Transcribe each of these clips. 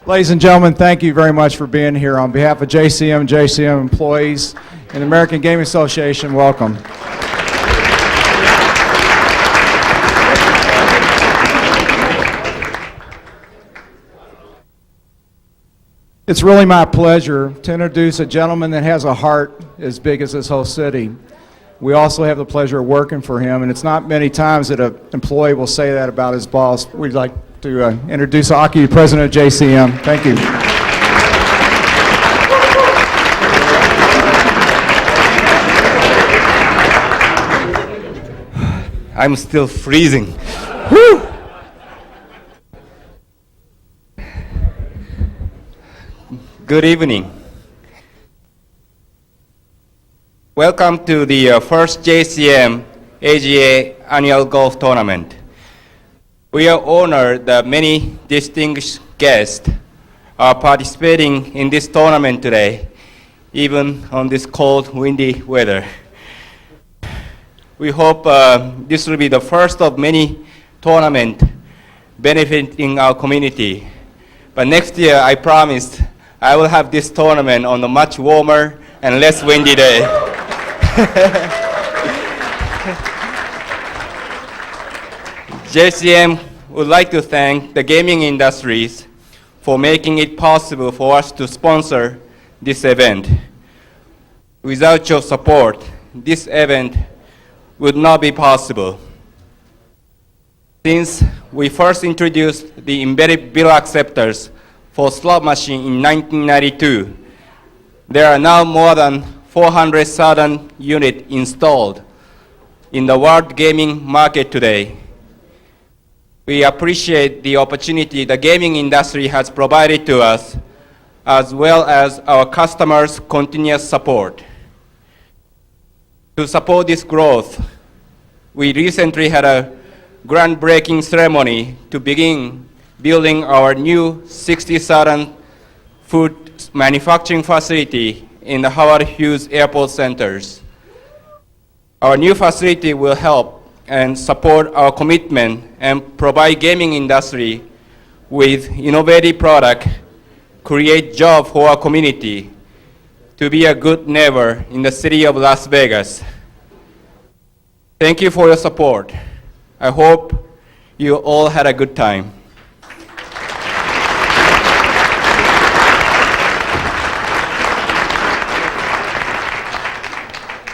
Ladies and gentlemen, thank you very much for being here. On behalf of JCM, JCM employees, and the American Gaming Association, welcome. It's really my pleasure to introduce a gentleman that has a heart as big as this whole city. We also have the pleasure of working for him, and it's not many times that an employee will say that about his boss. We'd like to introduce Aki, president of JCM. Thank you. I'm still freezing. Whew. Good evening. Welcome to the first JCM AGA annual golf tournament. We are honored that many distinguished guests are participating in this tournament today, even on this cold, windy weather. We hope this will be the first of many tournaments benefiting our community. But next year, I promised I will have this tournament on a much warmer and less windy day. JCM would like to thank the gaming industries for making it possible for us to sponsor this event. Without your support, this event would not be possible. Since we first introduced the embedded bill acceptors for slot machine in 1992, there are now more than 400,000 units installed in the world gaming market today. We appreciate the opportunity the gaming industry has provided to us, as well as our customers' continuous support. To support this growth, we recently had a groundbreaking ceremony to begin building our new 60,000 food manufacturing facility in the Howard Hughes Airport Centers. Our new facility will help and support our commitment and provide gaming industry with innovative product, create jobs for our community, to be a good neighbor in the city of Las Vegas. Thank you for your support. I hope you all had a good time.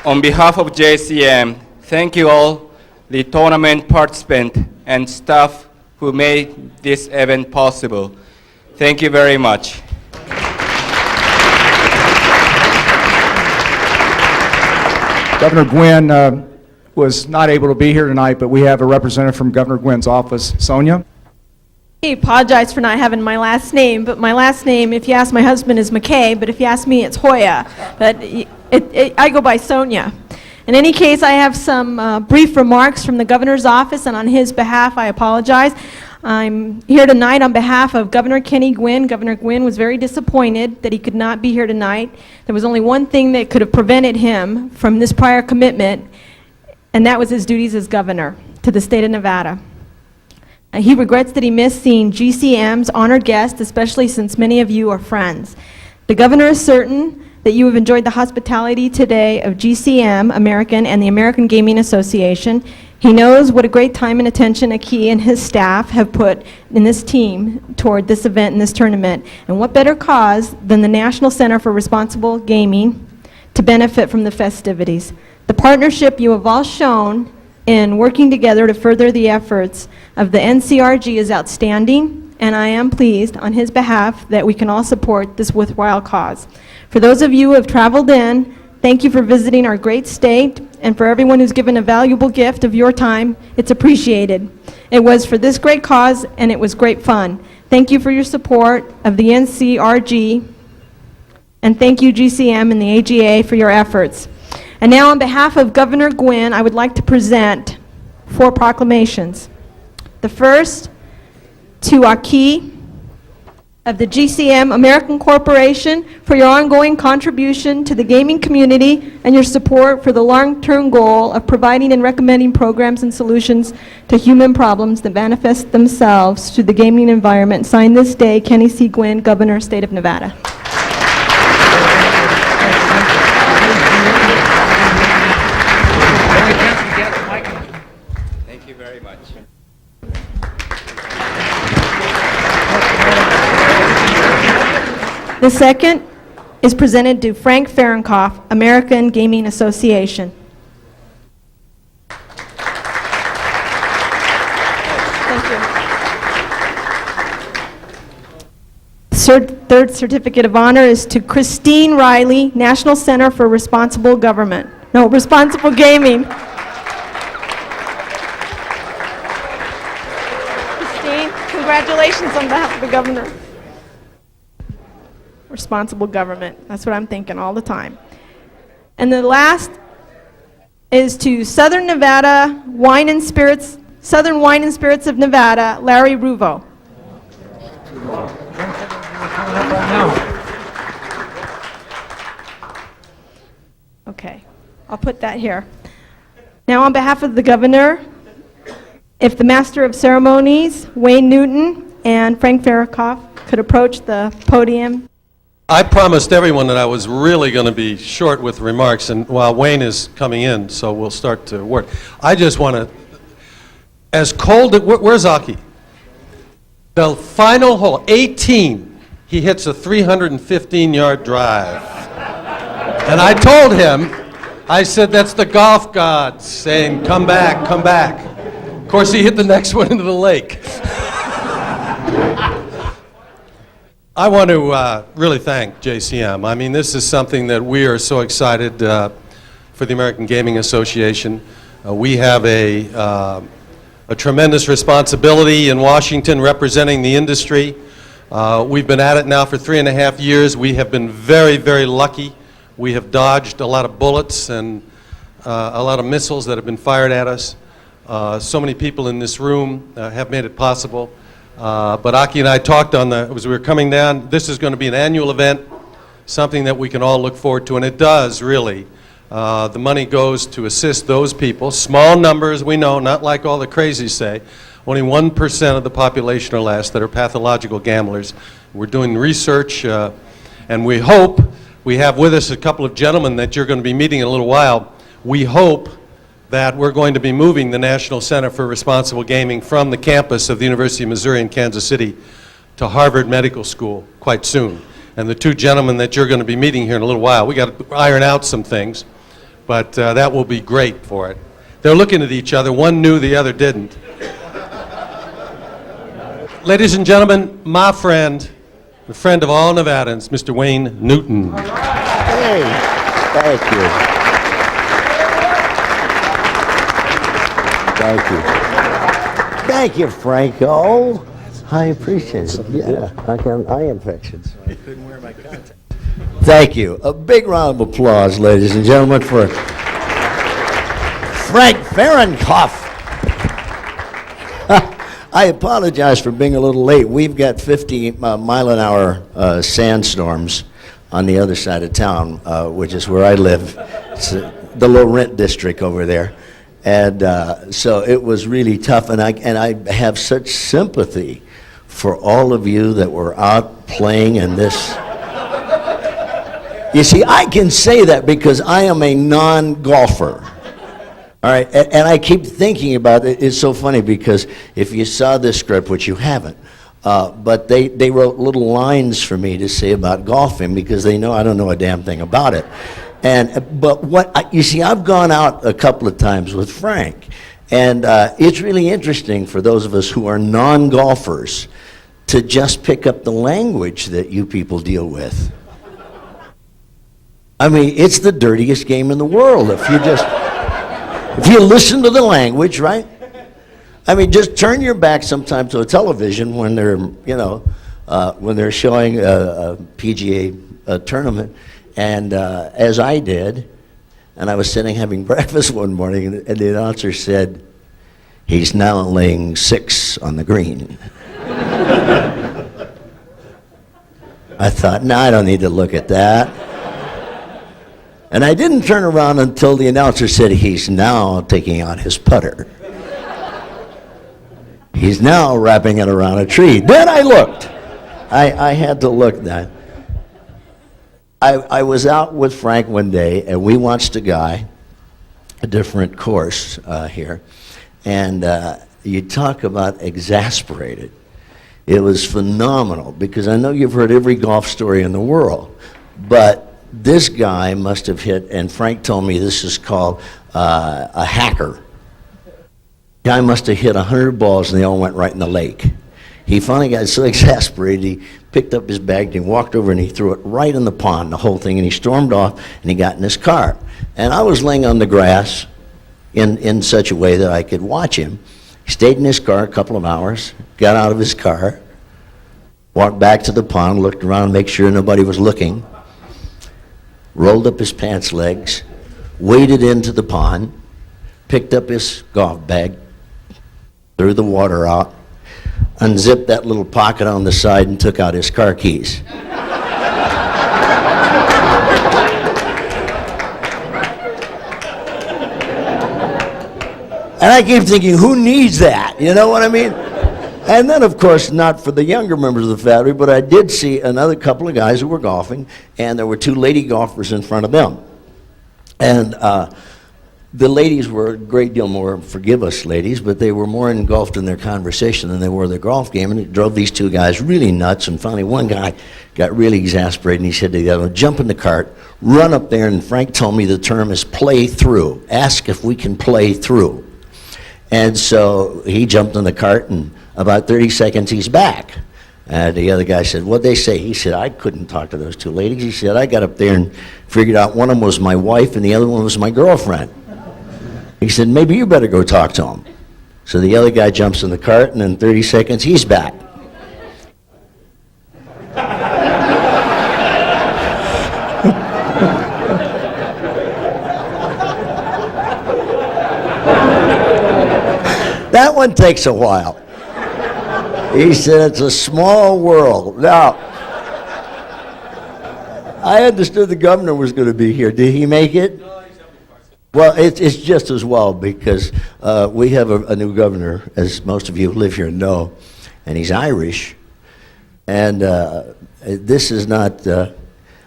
On behalf of JCM, thank you all, the tournament participants and staff who made this event possible. Thank you very much. Governor Gwynn was not able to be here tonight, but we have a representative from Governor Gwynn's office, Sonia. I apologize for not having my last name, but my last name, if you ask my husband, is McKay, but if you ask me, it's Hoya. But I go by Sonia. In any case, I have some brief remarks from the governor's office, and on his behalf, I apologize. I'm here tonight on behalf of Governor Kenny Gwynn. Governor Gwynn was very disappointed that he could not be here tonight. There was only one thing that could have prevented him from this prior commitment, and that was his duties as governor to the state of Nevada. He regrets that he missed seeing GCM's honored guests, especially since many of you are friends. The governor is certain that you have enjoyed the hospitality today of GCM American and the American Gaming Association. He knows what a great time and attention Aki and his staff have put in this team toward this event and this tournament. And what better cause than the National Center for Responsible Gaming to benefit from the festivities. The partnership you have all shown in working together to further the efforts of the NCRG is outstanding, and I am pleased on his behalf that we can all support this worthwhile cause. For those of you who have traveled in, thank you for visiting our great state, and for everyone who's given a valuable gift of your time, it's appreciated. It was for this great cause, and it was great fun. Thank you for your support of the NCRG, and thank you GCM and the AGA for your efforts. And now on behalf of Governor Gwynn, I would like to present 4 proclamations. The first, to AGA of the JCM American Corporation for your ongoing contribution to the gaming community and your support for the long-term goal of providing and recommending programs and solutions to human problems that manifest themselves through the gaming environment. Signed this day, Kenny C. Gwynn, Governor, State of Nevada. Thank you very much. The second is presented to Frank Fahrenkopf, American Gaming Association. Thank you. Third certificate of honor is to Christine Riley, National Center for Responsible Government. No, Responsible Gaming. Christine, congratulations on behalf of the governor. Responsible government. That's what I'm thinking all the time. And the last is to Southern Wine and Spirits of Nevada, Larry Ruvo. Okay, I'll put that here. Now on behalf of the governor, if the Master of Ceremonies, Wayne Newton, and Frank Fahrenkopf could approach the podium. I promised everyone that I was really going to be short with remarks, and while Wayne is coming in, so we'll start to work. I just want to, as cold, where's Aki? The final hole, 18, he hits a 315-yard drive. And I told him, I said, that's the golf gods saying, come back, come back. Of course, he hit the next one into the lake. I want to really thank JCM. I mean, this is something that we are so excited for the American Gaming Association. We have a tremendous responsibility in Washington representing the industry. We've been at it now for 3.5 years. We have been very, very lucky. We have dodged a lot of bullets and a lot of missiles that have been fired at us. So many people in this room have made it possible. But Aki and I talked as we were coming down, this is going to be an annual event, something that we can all look forward to, and it does, really. The money goes to assist those people. Small numbers, we know, not like all the crazies say. Only 1% of the population or less that are pathological gamblers. We're doing research, and we hope, we have with us a couple of gentlemen that you're going to be meeting in a little while. We hope that we're going to be moving the National Center for Responsible Gaming from the campus of the University of Missouri in Kansas City to Harvard Medical School quite soon. And the 2 gentlemen that you're going to be meeting here in a little while, we got to iron out some things, but that will be great for it. They're looking at each other. One knew, the other didn't. Ladies and gentlemen, my friend, the friend of all Nevadans, Mr. Wayne Newton. Hey, thank you. Thank you. Thank you, Franco. I appreciate it. Yeah, I am infections. I couldn't wear my contacts. Thank you. A big round of applause, ladies and gentlemen, for Frank Fahrenkopf. I apologize for being a little late. We've got 50-mile-an-hour sandstorms on the other side of town, which is where I live. It's the low-rent district over there. And so it was really tough, and I have such sympathy for all of you that were out playing in this. You see, I can say that because I am a non-golfer. All right, and I keep thinking about it. It's so funny because if you saw this script, which you haven't, but they wrote little lines for me to say about golfing because they know I don't know a damn thing about it. But you see, I've gone out a couple of times with Frank, and it's really interesting for those of us who are non-golfers to just pick up the language that you people deal with. I mean, it's the dirtiest game in the world if you listen to the language, right? I mean, just turn your back sometimes to a television when they're, when they're showing a PGA tournament. And as I did, And I was sitting having breakfast one morning, and the announcer said, "He's now laying 6 on the green." I thought, no, I don't need to look at that. And I didn't turn around until the announcer said, "He's now taking out his putter. He's now wrapping it around a tree." Then I looked. I had to look then. I was out with Frank one day, and we watched a guy, a different course here, and you talk about exasperated. It was phenomenal, because I know you've heard every golf story in the world, but this guy must have hit, and Frank told me this is called a hacker. Guy must have hit 100 balls, and they all went right in the lake. He finally got so exasperated, he picked up his bag, and he walked over, and he threw it right in the pond, the whole thing, and he stormed off, and he got in his car. And I was laying on the grass in such a way that I could watch him. He stayed in his car a couple of hours, got out of his car, walked back to the pond, looked around, make sure nobody was looking, rolled up his pants legs, waded into the pond, picked up his golf bag, threw the water out, unzipped that little pocket on the side, and took out his car keys. And I keep thinking, who needs that? You know what I mean? And then, of course, not for the younger members of the family, but I did see another couple of guys who were golfing, and there were 2 lady golfers in front of them. And the ladies were a great deal more, forgive us ladies, but they were more engulfed in their conversation than they were their golf game, and it drove these 2 guys really nuts. And finally one guy got really exasperated, and he said to the other one, "Jump in the cart, run up there," and Frank told me the term is play through. Ask if we can play through. And so he jumped in the cart, and about 30 seconds he's back. And the other guy said, "What'd they say?" He said, "I couldn't talk to those 2 ladies." He said, "I got up there and figured out one of them was my wife and the other one was my girlfriend." He said, "Maybe you better go talk to them." So the other guy jumps in the cart, and in 30 seconds he's back. That one takes a while. He said, "It's a small world." Now, I understood the governor was going to be here. Did he make it? Well, it's just as well, because we have a new governor, as most of you who live here know, and he's Irish. And this is not,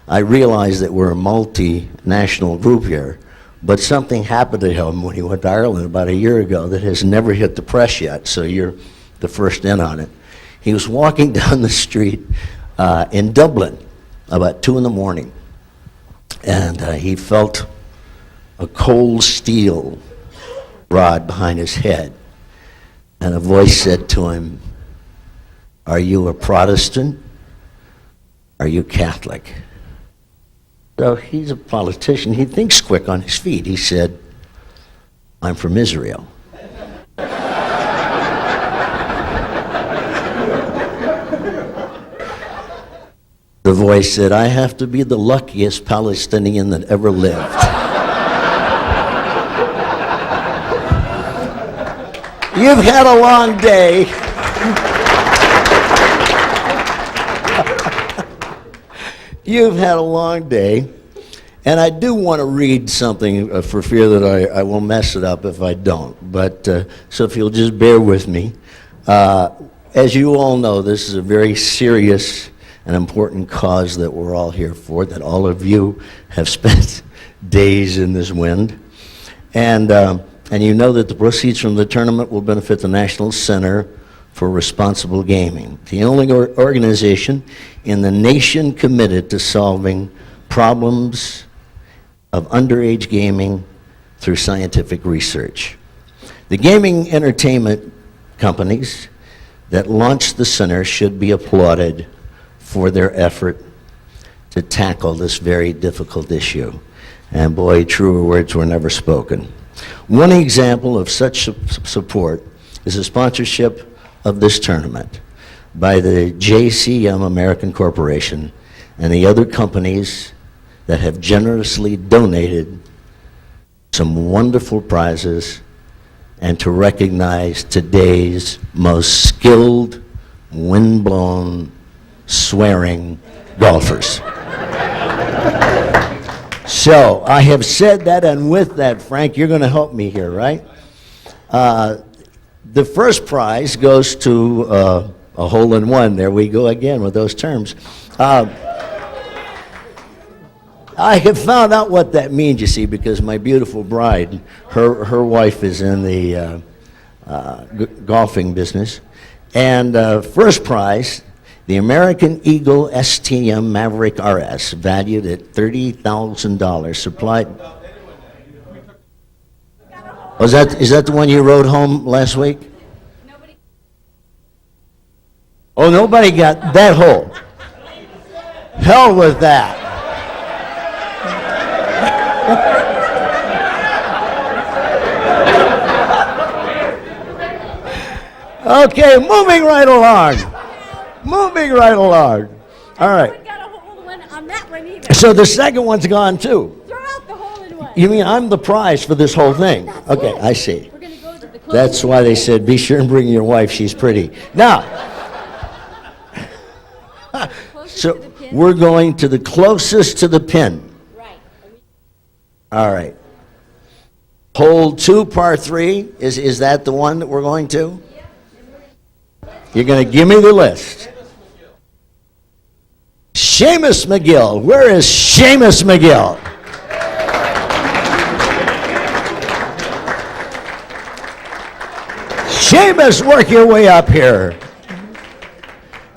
I realize that we're a multinational group here, but something happened to him when he went to Ireland about a year ago that has never hit the press yet, so you're the first in on it. He was walking down the street in Dublin about 2 in the morning, and he felt a cold steel rod behind his head, and a voice said to him, "Are you a Protestant? Are you Catholic?" So he's a politician. He thinks quick on his feet. He said, "I'm from Israel." The voice said, "I have to be the luckiest Palestinian that ever lived." You've had a long day. You've had a long day. And I do want to read something for fear that I will mess it up if I don't. But so if you'll just bear with me. As you all know, this is a very serious and important cause that we're all here for, that all of you have spent days in this wind. And you know that the proceeds from the tournament will benefit the National Center for Responsible Gaming, the only organization in the nation committed to solving problems of underage gaming through scientific research. The gaming entertainment companies that launched the center should be applauded for their effort to tackle this very difficult issue. And boy, truer words were never spoken. One example of such support is the sponsorship of this tournament by the JCM American Corporation and the other companies that have generously donated some wonderful prizes and to recognize today's most skilled, windblown, swearing golfers. So I have said that, and with that, Frank, you're going to help me here, right? The first prize goes to a hole-in-one. There we go again with those terms. I have found out what that means, you see, because my beautiful bride, her wife is in the golfing business. And first prize, the American Eagle STM Maverick RS, valued at $30,000, supplied. Is that the one you rode home last week? Oh, nobody got that hole. Hell with that. Okay, moving right along. Moving right along. All right. Got a hole-in-one on that one either. So the second one's gone too. Throw out the hole-in-one. You mean I'm the prize for this whole thing? Okay, I see. We're gonna go to the closest. That's why they said, be sure and bring your wife, she's pretty. Now, so we're going to the closest to the pin. Right. All right. Hole 2, par 3, is that the one that we're going to? You're going to give me the list. Seamus McGill. Where is Seamus McGill? Seamus, work your way up here.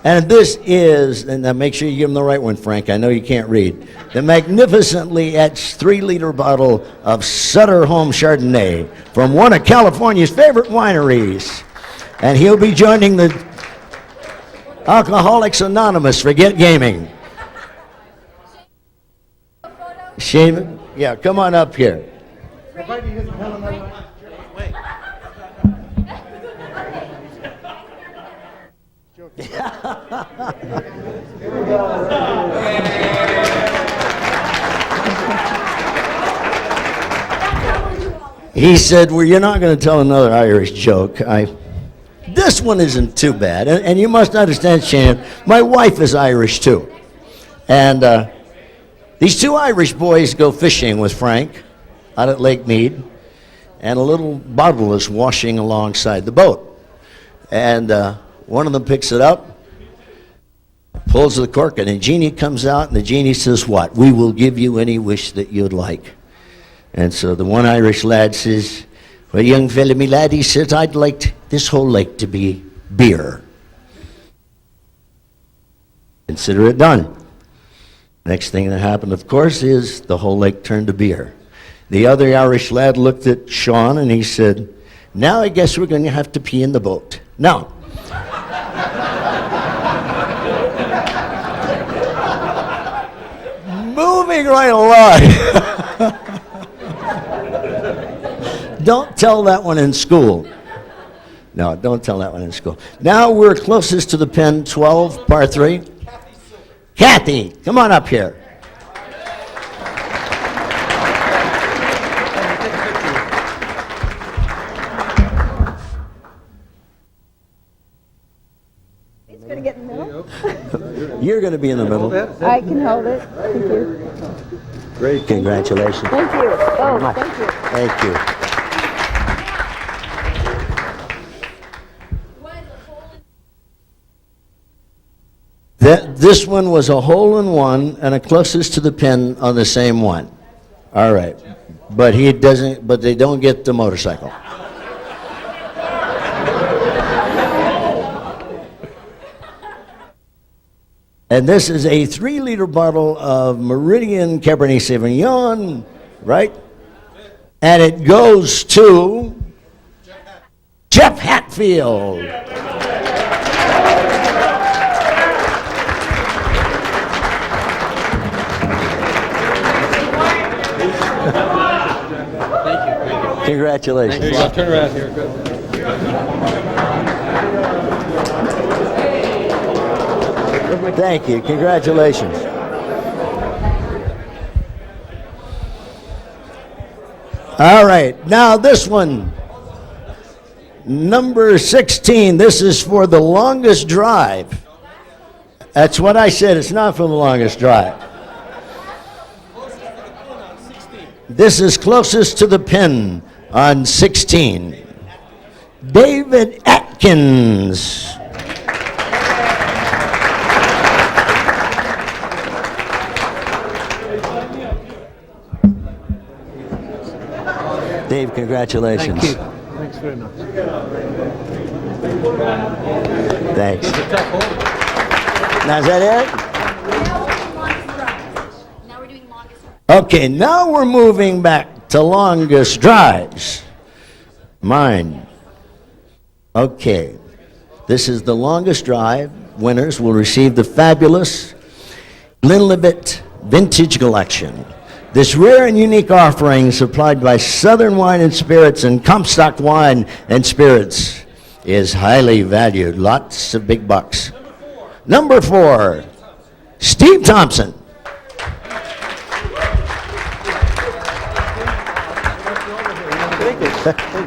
And this is, and now make sure you give him the right one, Frank. I know you can't read. The magnificently etched 3-liter bottle of Sutter Home Chardonnay from one of California's favorite wineries. And he'll be joining the Alcoholics Anonymous for Get Gaming. Shane, yeah, come on up here. He said, well, you're not going to tell another Irish joke. This one isn't too bad. And you must understand, Shannon, my wife is Irish too. And these two Irish boys go fishing with Frank out at Lake Mead. And a little bottle is washing alongside the boat. And one of them picks it up, pulls the cork, and a genie comes out, and the genie says, what? We will give you any wish that you'd like. And so the one Irish lad says, well, young fella, me lad, he says, I'd like this whole lake to be beer. Consider it done. Next thing that happened, of course, is the whole lake turned to beer. The other Irish lad looked at Sean, and he said, now I guess we're going to have to pee in the boat. Now, moving right along. Don't tell that one in school. No, don't tell that one in school. Now we're closest to the pin, 12, par 3. Kathy, come on up here. It's gonna get in the middle. You're going to be in the middle. I can hold it. Thank you. Great. Congratulations. Thank you. Oh, thank you. Thank you. This one was a hole-in-one and a closest to the pin on the same one. All right. But he doesn't, but they don't get the motorcycle. And this is a 3-liter bottle of Meridian Cabernet Sauvignon, right? And it goes to Jeff Hatfield. Congratulations. Here you go. Turn around here. Good. Thank you. Congratulations. All right, now this one, number 16, this is for the longest drive. That's what I said, it's not for the longest drive. This is closest to the pin on 16. David Atkins. Dave, congratulations. Thank you. Thanks very much. Thanks. Now, is that it? Now we're doing longest drive. Okay, now we're moving back to longest drives. Mine. Okay, this is the longest drive. Winners will receive the fabulous Glenlivet Vintage Collection. This rare and unique offering supplied by Southern Wine and Spirits and Comstock Wine and Spirits is highly valued. Lots of big bucks. Number 4, Steve Thompson.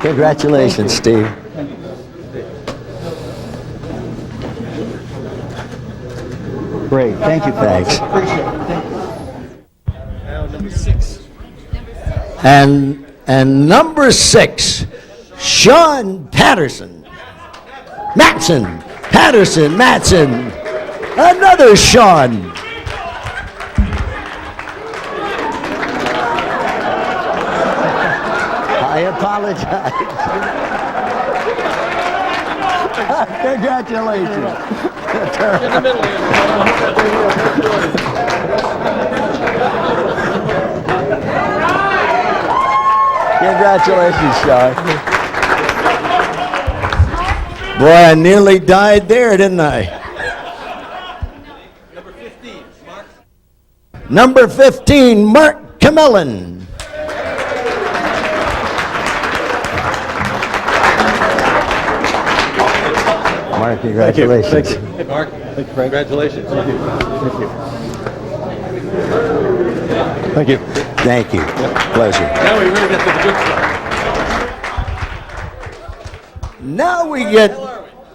Congratulations, Steve. Great, thank you. Thanks. Appreciate it. Thank you. And number 6, Sean Patterson. Matson. Another Sean. I apologize. Congratulations. Congratulations, Sean. Boy, I nearly died there, didn't I? Number 15, Mark Camellin. Mark, congratulations. Thank you. Hey, Mark. Thank you, congratulations. Thank you. Thank you. Thank you. Pleasure. Now we really get to the good stuff.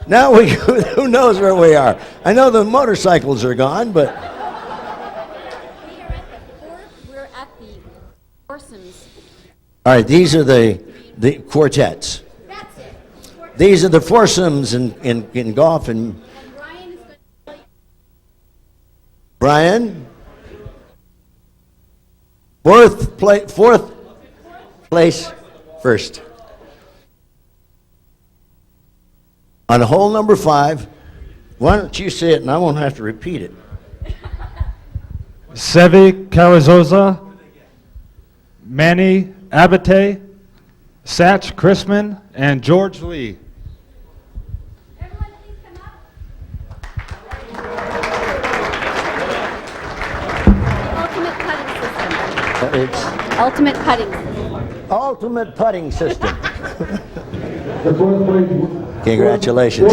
Now we, who knows where we are? I know the motorcycles are gone, but We're at the foursomes. all right, these are the quartets. That's it. These are the foursomes in golf. And Brian is going to tell you. Brian, fourth place first. On hole number 5, why don't you say it and I won't have to repeat it. Sevi Carrizosa, Manny Abate, Satch Chrisman, and George Lee. Everyone please come up. Ultimate putting system. It's Ultimate putting system. ultimate putting system. Congratulations.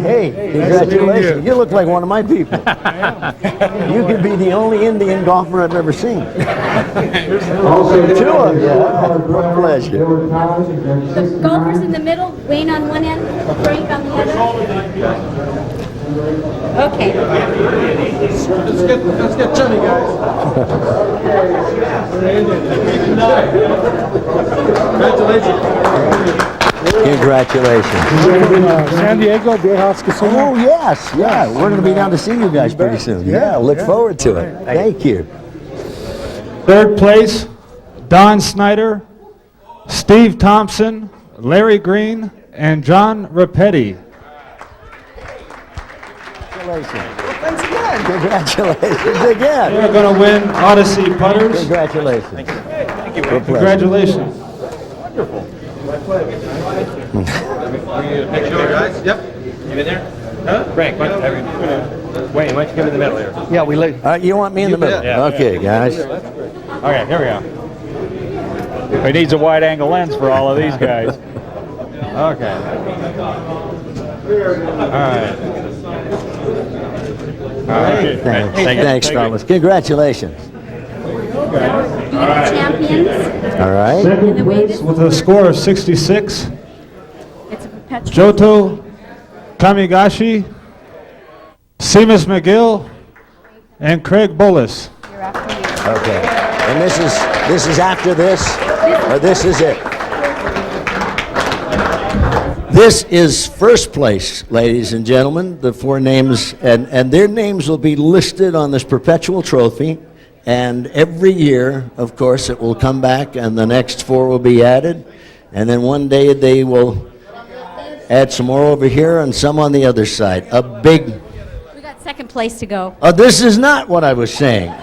Hey, congratulations. You look like one of my people. You could be the only Indian golfer I've ever seen. 2 of you. What a pleasure. The golfers in the middle, Wayne on one end, Frank on the other. Okay. Let's get chummy, guys. Congratulations. Congratulations. San Diego Beer House Casino. Oh, yes. Yeah, we're going to be down to see you guys pretty soon. Yeah, look forward to it. Thank you. Third place, Don Snyder, Steve Thompson, Larry Green, and John Rapetti. Thanks again. Congratulations again. They're going to win Odyssey putters. Congratulations. Thank you. Congratulations. Picture, guys. Yep. You in there? Huh? Frank, Wayne, why don't you come in the middle here? Yeah, we late. You want me in the middle? Yeah. Okay, guys. Okay, here we go. He needs a wide angle lens for all of these guys. Okay. All right. Thanks, fellas. Congratulations. be the champions. All right. Second the way place this with a score of 66, It's a perpetual. Joto Kamigashi, Seamus McGill, and Craig Bullis. Year after year. Okay. And this is after this, or this is it? This is first place, ladies and gentlemen. The four names, and their names will be listed on this perpetual trophy. And every year, of course, it will come back, and the next four will be added. And then one day they will add some more over here and some on the other side. A big. We got second place to go. Oh, this is not what I was saying.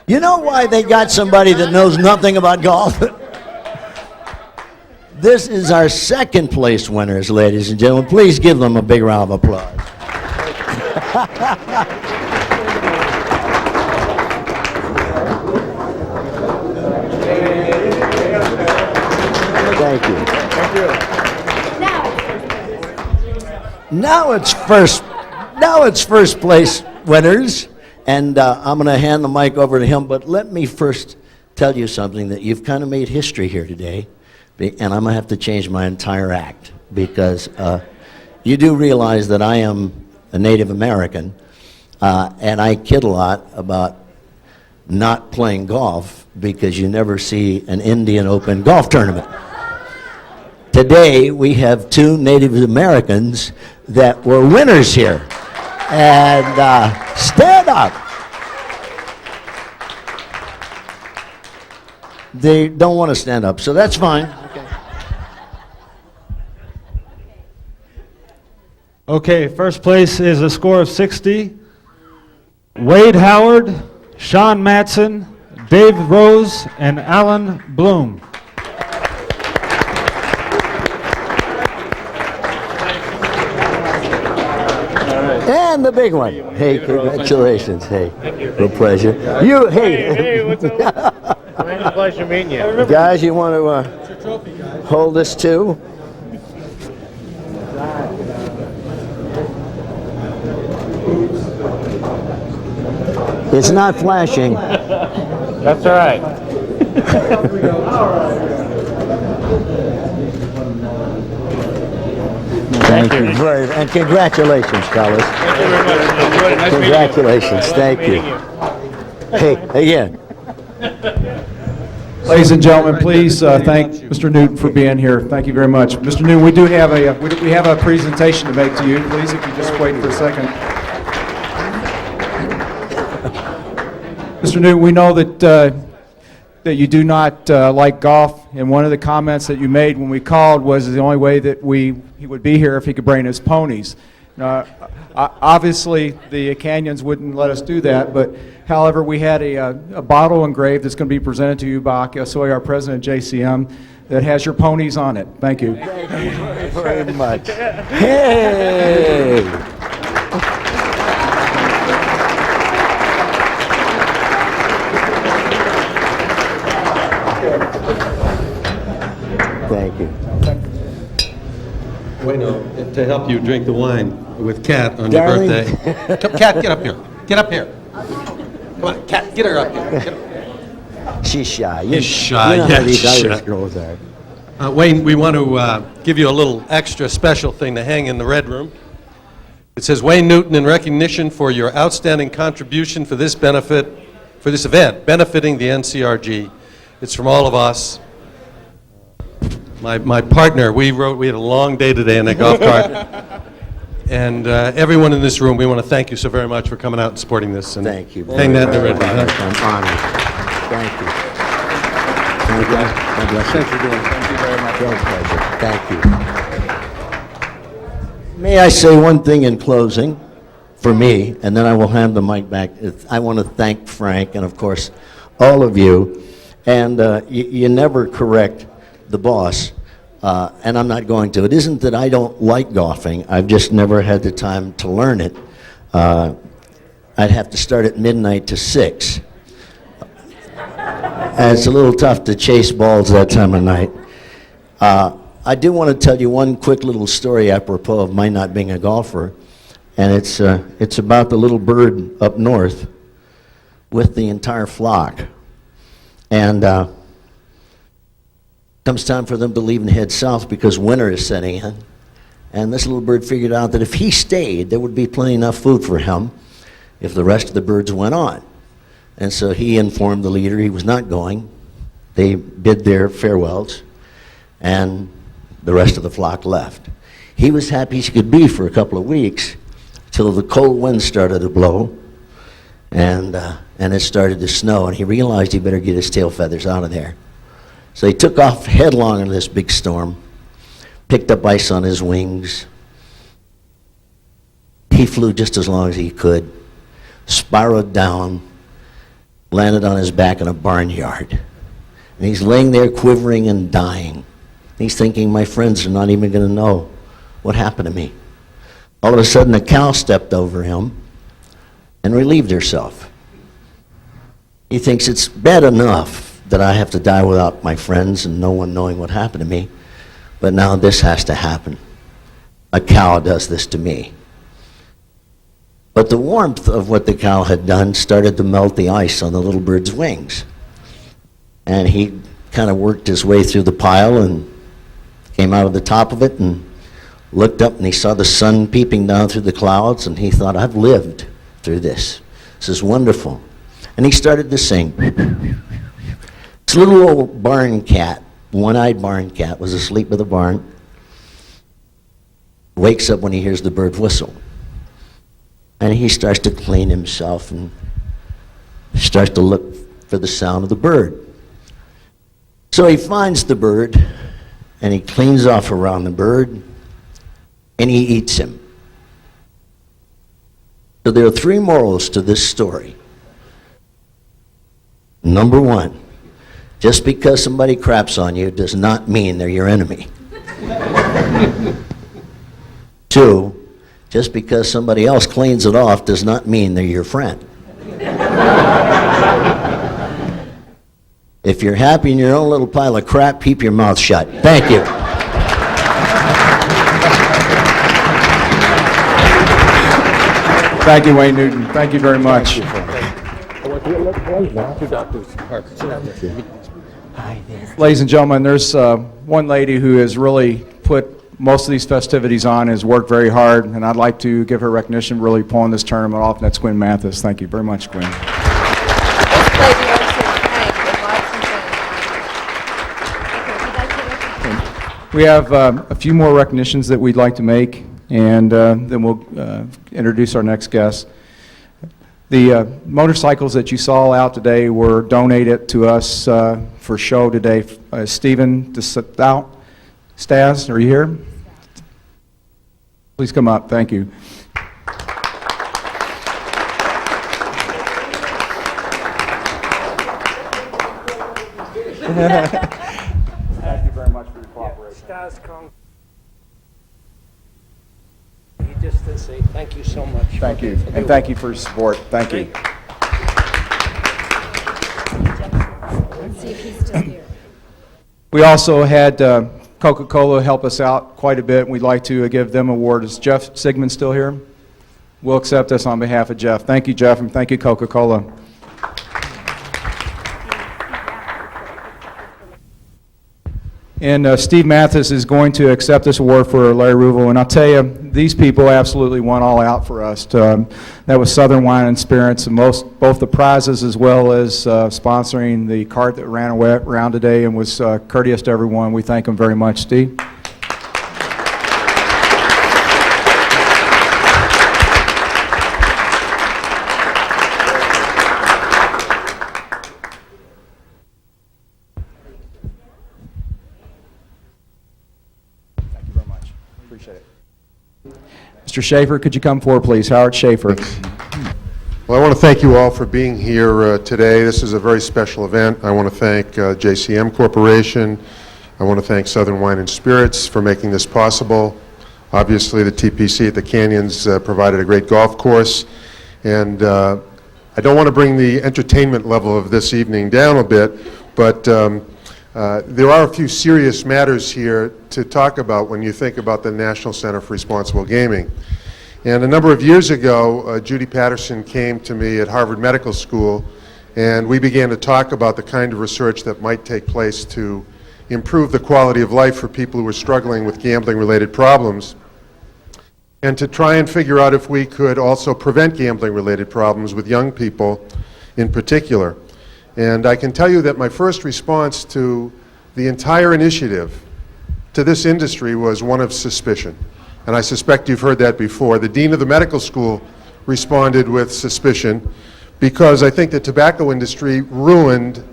You know why they got somebody that knows nothing about golf? This is our second place winners, ladies and gentlemen. Please give them a big round of applause. Thank you. Now it's first place winners, and I'm going to hand the mic over to him. But let me first tell you something, that you've kind of made history here today, and I'm going to have to change my entire act, because you do realize that I am a Native American, and I kid a lot about not playing golf because you never see an Indian Open golf tournament. Today, we have two Native Americans that were winners here. And stand up. They don't want to stand up, so that's fine. Okay, first place is a score of 60. Wade Howard, Sean Matson, Dave Rose, and Alan Bloom. And the big one. Hey, congratulations. Hey, real pleasure. You, hey. Hey, what's up? It's a pleasure meeting you. Guys, you want to hold this too? It's not flashing. That's all right. Thank you very much. And congratulations, fellas. Thank you very much. Enjoyed it. Nice meeting you. Congratulations. Thank you. Hey, again. Ladies and gentlemen, please thank Mr. Newton for being here. Thank you very much. Mr. Newton, we do have we have a presentation to make to you. Please, if you just wait for a second. Mr. Newton, we know that that you do not like golf, and one of the comments that you made when we called was the only way that he would be here if he could bring his ponies. Obviously, the Canyons wouldn't let us do that, but however, we had a bottle engraved that's going to be presented to you by Aki Osoy, our president of JCM, that has your ponies on it. Thank you. Thank you very much. Hey! Thank you. Wait, no, to help you drink the wine with Kat on Darling. your birthday. Come, Kat, get up here. Get up here. Come on, Kat, get her up here. Get her. She's shy. She's shy, You know yeah, how these she's Irish shy. girls are. Wayne, we want to give you a little extra special thing to hang in the Red Room. It says, Wayne Newton, in recognition for your outstanding contribution for this event, benefiting the NCRG. It's from all of us. My partner, we had a long day today in that golf cart. And everyone in this room, we want to thank you so very much for coming out and supporting this. And Thank you. hang that in the Red Room. I'm honored. Thank you. Thank you. God bless you. Thank you very much. Pleasure. Thank you. May I say one thing in closing for me, and then I will hand the mic back. I want to thank Frank and, of course, all of you. And you never correct the boss, and I'm not going to. It isn't that I don't like golfing. I've just never had the time to learn it. I'd have to start at midnight to 6. And it's a little tough to chase balls that time of night. I do want to tell you one quick little story apropos of my not being a golfer, and it's about the little bird up north with the entire flock. And comes time for them to leave and head south because winter is setting in. And this little bird figured out that if he stayed, there would be plenty enough food for him if the rest of the birds went on. And so he informed the leader he was not going. They bid their farewells, and the rest of the flock left. He was happy as he could be for a couple of weeks till the cold wind started to blow, and it started to snow, and he realized he better get his tail feathers out of there. So he took off headlong into this big storm, picked up ice on his wings. He flew just as long as he could, spiraled down, landed on his back in a barnyard. And he's laying there quivering and dying. He's thinking, my friends are not even going to know what happened to me. All of a sudden, a cow stepped over him and relieved herself. He thinks it's bad enough that I have to die without my friends and no one knowing what happened to me, but now this has to happen. A cow does this to me. But the warmth of what the cow had done started to melt the ice on the little bird's wings. And he kind of worked his way through the pile and came out of the top of it and looked up, and he saw the sun peeping down through the clouds, and he thought, I've lived through this. This is wonderful. And he started to sing. This little old barn cat, one-eyed barn cat, was asleep by the barn. Wakes up when he hears the bird whistle. And he starts to clean himself and starts to look for the sound of the bird. So he finds the bird, and he cleans off around the bird, and he eats him. So there are three morals to this story. Number one, just because somebody craps on you does not mean they're your enemy. Two, just because somebody else cleans it off does not mean they're your friend. If you're happy in your own little pile of crap, keep your mouth shut. Thank you. Thank you, Wayne Newton. Thank you very much. Ladies and gentlemen, there's one lady who has really put most of these festivities on, has worked very hard, and I'd like to give her recognition really pulling this tournament off, and that's Gwen Mathis. Thank you very much, Gwen. We have a few more recognitions that we'd like to make, and then we'll introduce our next guest. The motorcycles that you saw out today were donated to us for show today. Stephen Stas, are you here? Please come up. Thank you. Thank you very much for your cooperation. Stas Kong. He just to say thank you so much. Thank you, and thank you for your support. Thank you. Let's see if he's still here. We also had Coca-Cola help us out quite a bit, and we'd like to give them an award. Is Jeff Sigmund still here? We'll accept this on behalf of Jeff. Thank you, Jeff, and thank you, Coca-Cola. And Steve Mathis is going to accept this award for Larry Ruvel. And I'll tell you, these people absolutely went all out for us. That was Southern Wine and Spirits, and both the prizes as well as sponsoring the cart that ran around today and was courteous to everyone. We thank them very much, Steve. Mr. Schaefer, could you come forward, please? Howard Schaefer. Well, I want to thank you all for being here today. This is a very special event. I want to thank JCM Corporation. I want to thank Southern Wine and Spirits for making this possible. Obviously, the TPC at the Canyons provided a great golf course. And I don't want to bring the entertainment level of this evening down a bit, but there are a few serious matters here to talk about when you think about the National Center for Responsible Gaming. And a number of years ago, Judy Patterson came to me at Harvard Medical School and we began to talk about the kind of research that might take place to improve the quality of life for people who were struggling with gambling-related problems, and to try and figure out if we could also prevent gambling-related problems with young people in particular. And I can tell you that my first response to the entire initiative to this industry was one of suspicion. And I suspect you've heard that before. The dean of the medical school responded with suspicion because I think the tobacco industry ruined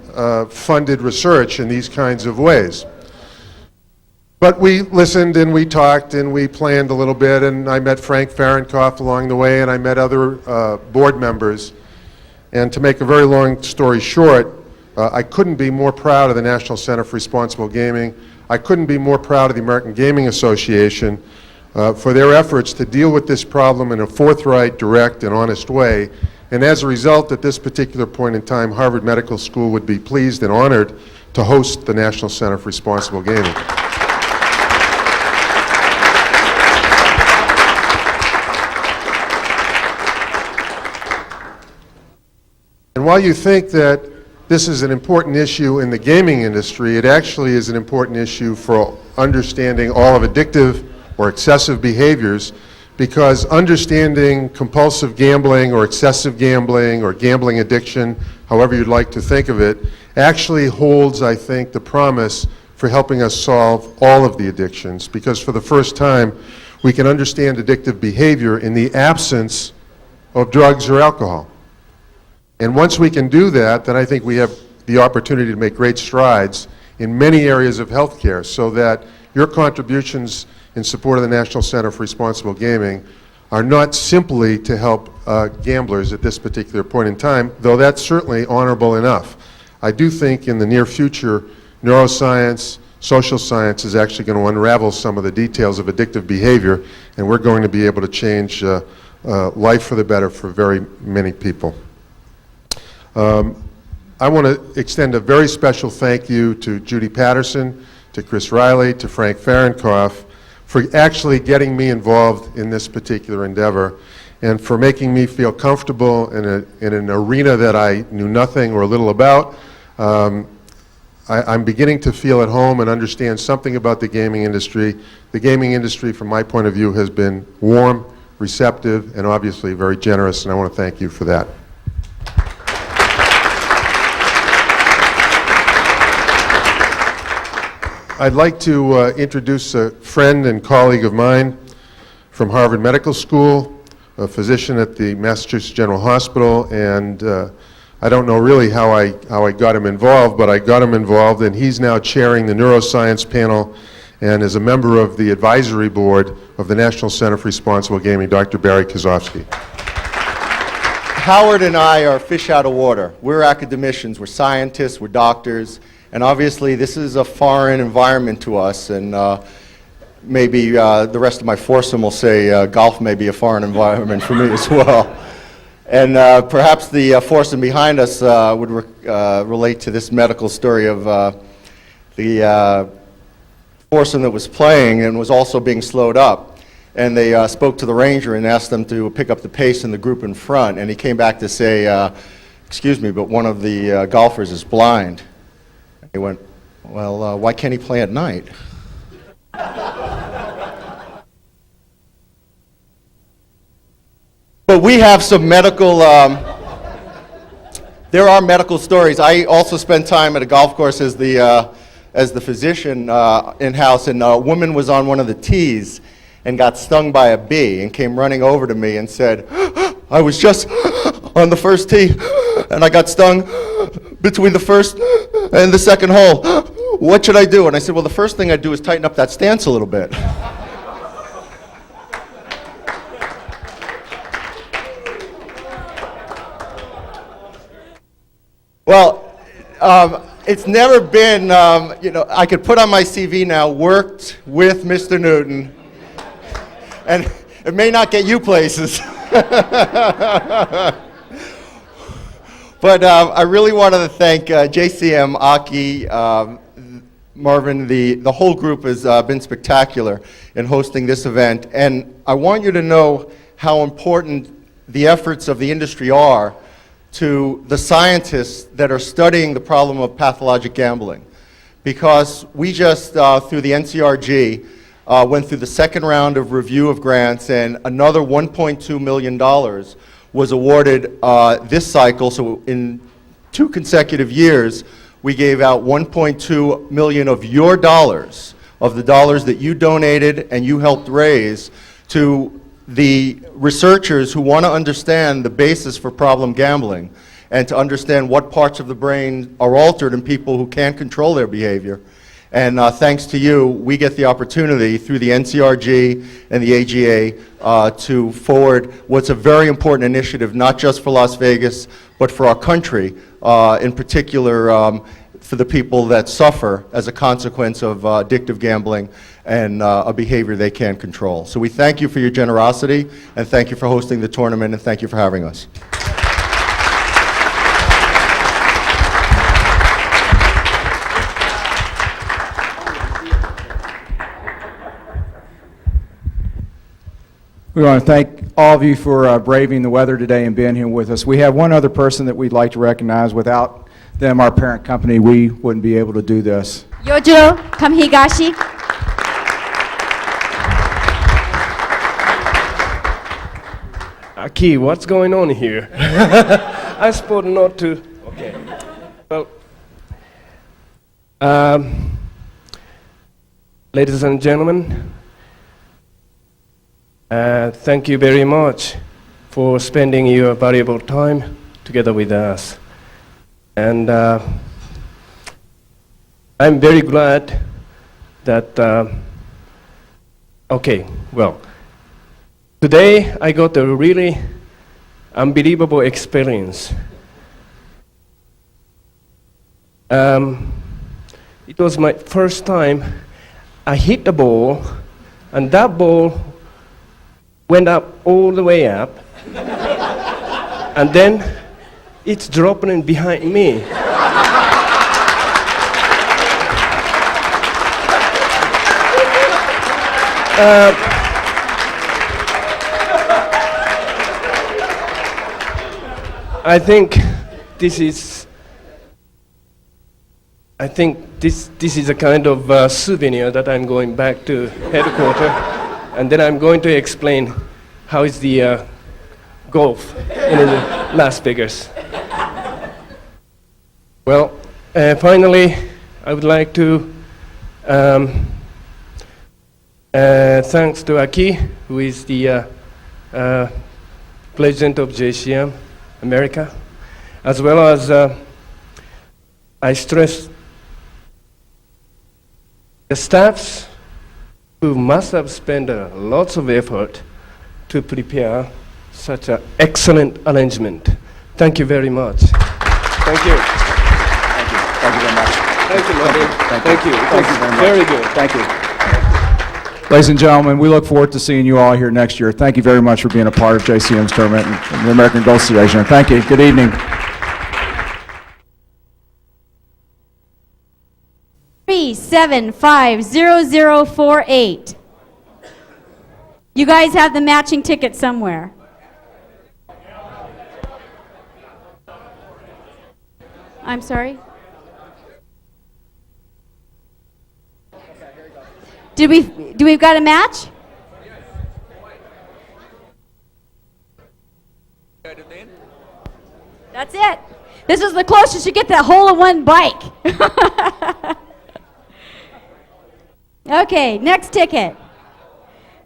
funded research in these kinds of ways. But we listened and we talked and we planned a little bit, and I met Frank Fahrenkopf along the way, and I met other board members. And to make a very long story short, I couldn't be more proud of the National Center for Responsible Gaming. I couldn't be more proud of the American Gaming Association for their efforts to deal with this problem in a forthright, direct, and honest way. And as a result, at this particular point in time, Harvard Medical School would be pleased and honored to host the National Center for Responsible Gaming. And while you think that this is an important issue in the gaming industry, it actually is an important issue for understanding all of addictive or excessive behaviors, because understanding compulsive gambling or excessive gambling or gambling addiction, however you'd like to think of it, actually holds, I think, the promise for helping us solve all of the addictions, because for the first time we can understand addictive behavior in the absence of drugs or alcohol. And once we can do that, then I think we have the opportunity to make great strides in many areas of healthcare, so that your contributions in support of the National Center for Responsible Gaming are not simply to help gamblers at this particular point in time, though that's certainly honorable enough. I do think in the near future, neuroscience, social science is actually going to unravel some of the details of addictive behavior, and we're going to be able to change life for the better for very many people. I want to extend a very special thank you to Judy Patterson, to Chris Riley, to Frank Fahrenkopf for actually getting me involved in this particular endeavor and for making me feel comfortable in an arena that I knew nothing or little about. I'm beginning to feel at home and understand something about the gaming industry. The gaming industry, from my point of view, has been warm, receptive, and obviously very generous, and I want to thank you for that. I'd like to introduce a friend and colleague of mine from Harvard Medical School, a physician at the Massachusetts General Hospital, and I don't know really how I got him involved, but I got him involved, and he's now chairing the neuroscience panel and is a member of the advisory board of the National Center for Responsible Gaming, Dr. Barry Kozovsky. Howard and I are fish out of water. We're academicians, we're scientists, we're doctors, and obviously this is a foreign environment to us, and maybe the rest of my foursome will say golf may be a foreign environment for me as well. And perhaps the foursome behind us would relate to this medical story of the foursome that was playing and was also being slowed up. And they spoke to the ranger and asked them to pick up the pace in the group in front, and he came back to say, excuse me, but one of the golfers is blind. He went, well, why can't he play at night? But we have some medical, there are medical stories. I also spent time at a golf course as the physician in-house, and a woman was on one of the tees and got stung by a bee and came running over to me and said, I was just on the first tee and I got stung between the first and the second hole. What should I do? And I said, well, the first thing I'd do is tighten up that stance a little bit. Well, it's never been, you know, I could put on my CV now, worked with Mr. Newton, and it may not get you places. But I really wanted to thank JCM, Aki, Marvin, the whole group has been spectacular in hosting this event. And I want you to know how important the efforts of the industry are to the scientists that are studying the problem of pathologic gambling. Because we just, through the NCRG, went through the second round of review of grants, and another $1.2 million was awarded this cycle. So in 2 consecutive years, we gave out $1.2 million of your dollars, of the dollars that you donated and you helped raise, to the researchers who want to understand the basis for problem gambling and to understand what parts of the brain are altered in people who can't control their behavior. And thanks to you, we get the opportunity through the NCRG and the AGA to forward what's a very important initiative, not just for Las Vegas, but for our country, in particular for the people that suffer as a consequence of addictive gambling and a behavior they can't control. So we thank you for your generosity, and thank you for hosting the tournament, and thank you for having us. We want to thank all of you for braving the weather today and being here with us. We have one other person that we'd like to recognize. Without them, our parent company, we wouldn't be able to do this. Yojiro Kamihigashi. Aki, what's going on here? I suppose not to. Okay. Well, ladies and gentlemen, thank you very much for spending your valuable time together with us. And I'm very glad that, today I got a really unbelievable experience. It was my first time I hit the ball, and that ball went up all the way up, and then it's dropping behind me. I think this is a kind of souvenir that I'm going back to headquarters, and then I'm going to explain how is the golf in Las Vegas. Well, finally, I would like to thanks to Aki, who is the president of JCM America, as well as I stress the staffs who must have spent lots of effort to prepare such an excellent arrangement. Thank you very much. Thank you. Thank you. Thank you very much. Thank you, Martin. Thank you. Thank you very much. Very good. Thank you. Ladies and gentlemen, we look forward to seeing you all here next year. Thank you very much for being a part of JCM's tournament and the American Golf Association. Thank you. Good evening. 3750048. You guys have the matching ticket somewhere. I'm sorry? Do we've got a match? That's it. This is the closest you get to that hole-in-one bike. Okay, next ticket.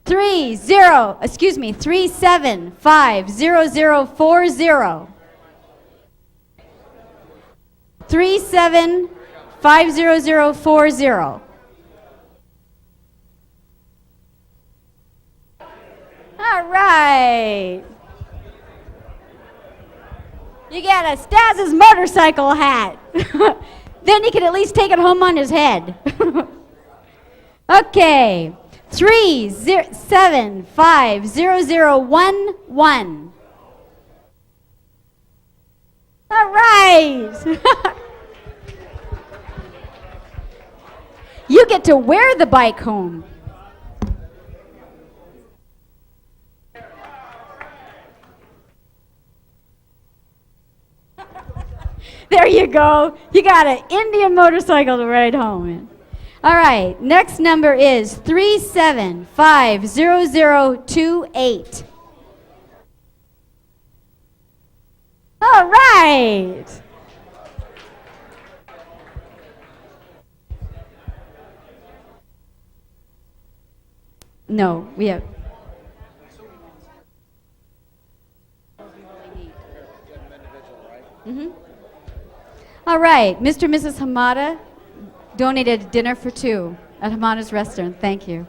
3750040. 3750040. All right. You get a Stas's motorcycle hat. Then he can at least take it home on his head. Okay. 3750011. All right. You get to wear the bike home. go. You got an Indian motorcycle to ride home in. All right, next number is 375028. All right. No, we have. All right, Mr. and Mrs. Hamada donated dinner for two at Hamada's restaurant. Thank you.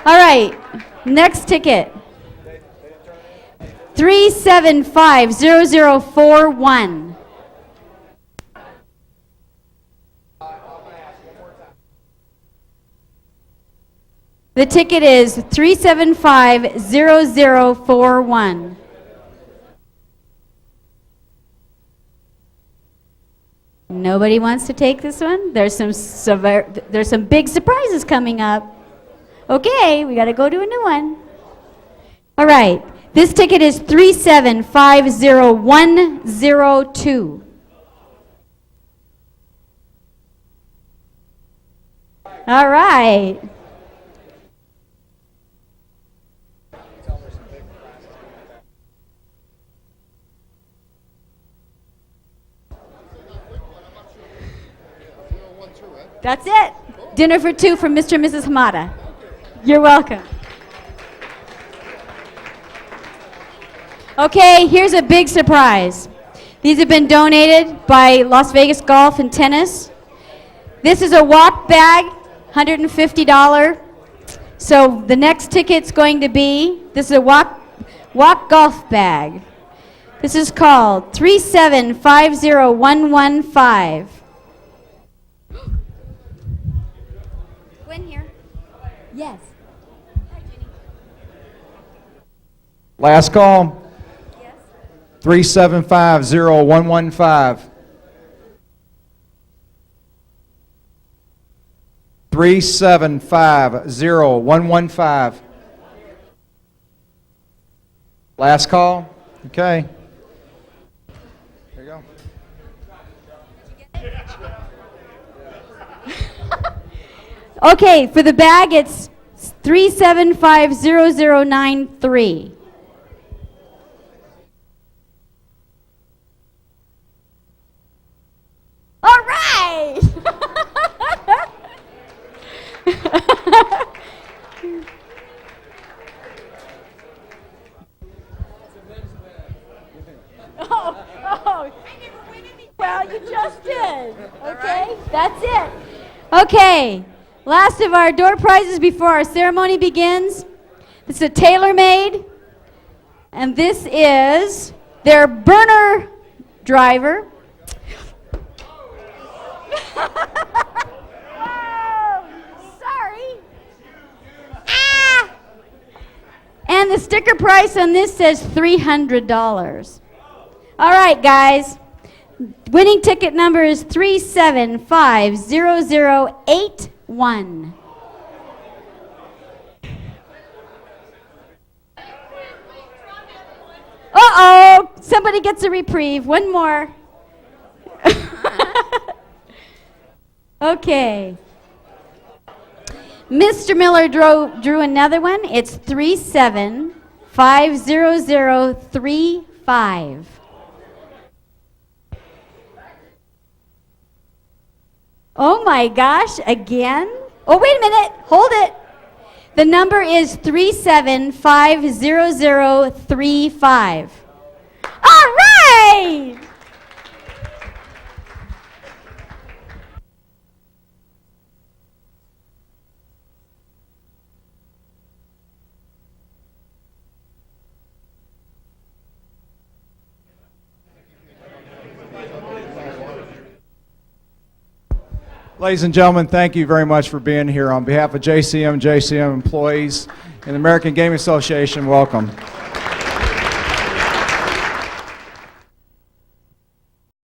All right, next ticket. 3750041. The ticket is 3750041. Nobody wants to take this one? There's some big surprises coming up. Okay, we got to go to a new one. All right, this ticket is 375102. All right. That's it. Dinner for two from Mr. and Mrs. Hamada. You're welcome. Okay, here's a big surprise. These have been donated by Las Vegas Golf and Tennis. This is a walk bag, $150. So the next ticket's going to be, this is a walk golf bag. This is called 3750115. Gwen here. Yes. Last call. Yes. 3750115. 3750115. Last call. Okay. There you go. Okay, for the bag, it's 3750093. All right! Oh. Well, you just did. Okay, that's it. Okay. Last of our door prizes before our ceremony begins. This is a tailor-made, and this is their burner driver. Oh, sorry. Ah! And the sticker price on this says $300. All right, guys. Winning ticket number is 3750081. Uh-oh! Somebody gets a reprieve. One more. Okay. Mr. Miller drew another one. It's 3750035. Oh my gosh, again? Oh, wait a minute, hold it. The number is 3750035. All right! Ladies and gentlemen, thank you very much for being here. On behalf of JCM employees and the American Gaming Association, welcome.